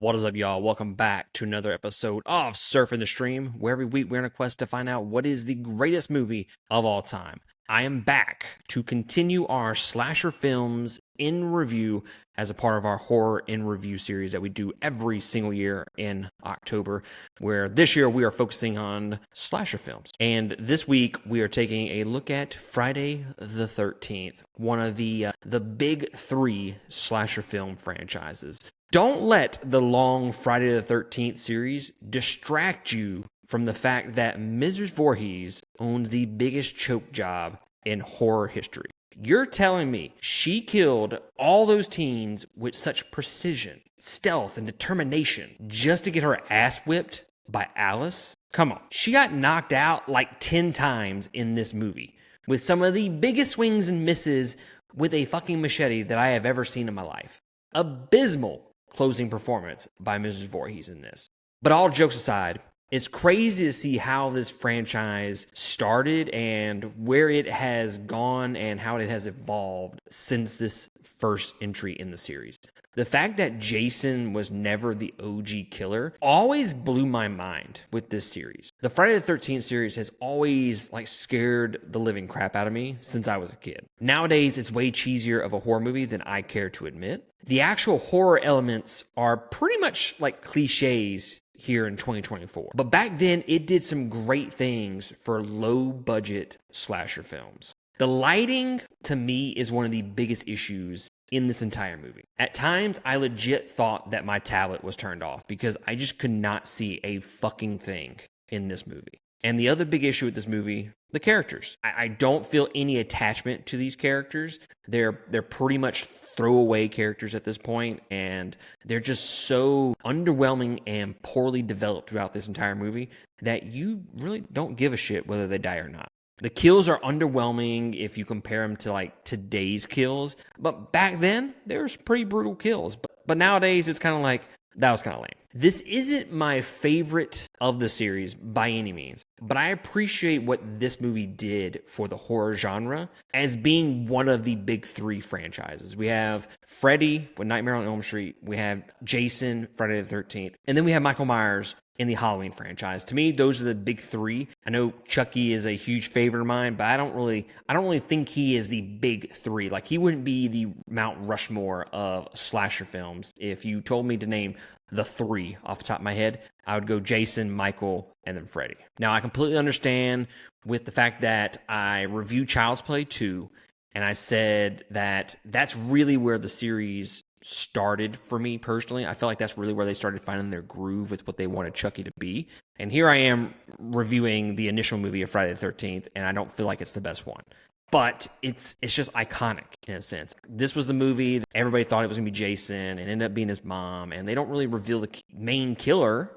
What is up, y'all? Welcome back to another episode of Surfing the Stream, where every week we're on a quest to find out what is the greatest movie of all time. I am back to continue our slasher films in review as a part of our horror in review series that we do every single year in October, where this year we are focusing on slasher films. And this week we are taking a look at Friday the 13th, one of the big three slasher film franchises. Don't let the long Friday the 13th series distract you from the fact that Mrs. Voorhees owns the biggest choke job in horror history. You're telling me she killed all those teens with such precision, stealth, and determination just to get her ass whipped by Alice? Come on. She got knocked out like 10 times in this movie with some of the biggest swings and misses with a fucking machete that I have ever seen in my life. Abysmal closing performance by Mrs. Voorhees in this. But all jokes aside, it's crazy to see how this franchise started and where it has gone and how it has evolved since this first entry in the series. The fact that Jason was never the OG killer always blew my mind with this series. The Friday the 13th series has always scared the living crap out of me since I was a kid. Nowadays, it's way cheesier of a horror movie than I care to admit. The actual horror elements are pretty much like cliches here in 2024. But back then, it did some great things for low budget slasher films. The lighting, to me, is one of the biggest issues in this entire movie. At times, I legit thought that my tablet was turned off because I just could not see a fucking thing in this movie. And the other big issue with this movie, the characters. I don't feel any attachment to these characters. They're pretty much throwaway characters at this point, and they're just so underwhelming and poorly developed throughout this entire movie that you really don't give a shit whether they die or not. The kills are underwhelming if you compare them to today's kills, but back then there was pretty brutal kills. But nowadays it's kind of like, that was kind of lame. This isn't my favorite of the series by any means, but I appreciate what this movie did for the horror genre as being one of the big three franchises. We have Freddy with Nightmare on Elm Street, we have Jason, Friday the 13th, and then we have Michael Myers in the Halloween franchise. To me, those are the big three. I know Chucky is a huge favorite of mine, but I don't really think he is the big three. Like, he wouldn't be the Mount Rushmore of slasher films. If you told me to name the three off the top of my head, I would go Jason, Michael, and then Freddy. Now, I completely understand with the fact that I reviewed Child's Play 2, and I said that that's really where the series started for me personally. I feel like that's really where they started finding their groove with what they wanted Chucky to be. And here I am reviewing the initial movie of Friday the 13th, and I don't feel like it's the best one. But it's just iconic in a sense. This was the movie that everybody thought it was going to be Jason and ended up being his mom, and they don't really reveal the main killer,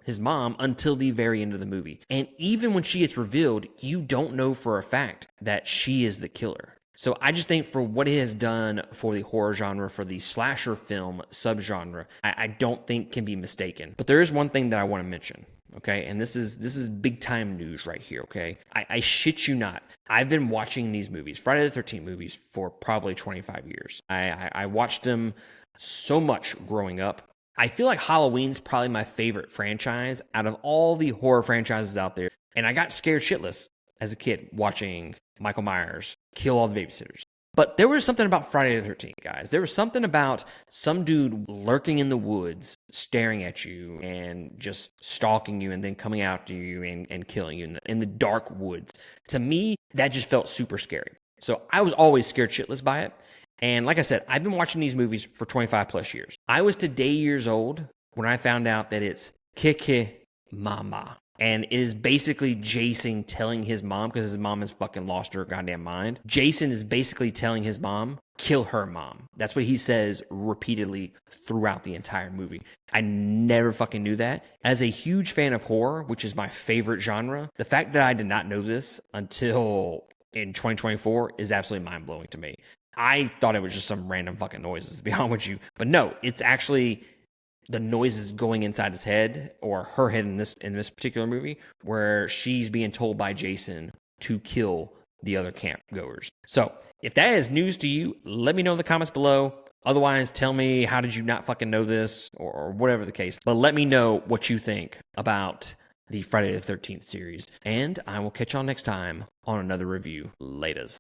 his mom, until the very end of the movie. And even when she gets revealed, you don't know for a fact that she is the killer. So I just think for what it has done for the horror genre, for the slasher film subgenre, I don't think can be mistaken. But there is one thing that I want to mention, okay? And this is big time news right here, okay? I shit you not. I've been watching these movies, Friday the 13th movies, for probably 25 years. I watched them so much growing up. I feel like Halloween's probably my favorite franchise out of all the horror franchises out there. And I got scared shitless as a kid watching Michael Myers kill all the babysitters. But there was something about Friday the 13th, guys. There was something about some dude lurking in the woods, staring at you and just stalking you and then coming after you and killing you in the dark woods. To me, that just felt super scary. So I was always scared shitless by it. And like I said, I've been watching these movies for 25 plus years. I was today years old when I found out that it's Keke Mama. And it is basically Jason telling his mom, because his mom has fucking lost her goddamn mind. Jason is basically telling his mom, kill her mom. That's what he says repeatedly throughout the entire movie. I never fucking knew that. As a huge fan of horror, which is my favorite genre, the fact that I did not know this until in 2024 is absolutely mind-blowing to me. I thought it was just some random fucking noises, to be honest with you. But no, it's actually the noises going inside his head, or her head in this particular movie, where she's being told by Jason to kill the other campgoers. So if that is news to you, let me know in the comments below. Otherwise, tell me, how did you not fucking know this, or whatever the case. But let me know what you think about the Friday the 13th series. And I will catch y'all next time on another review. Laters.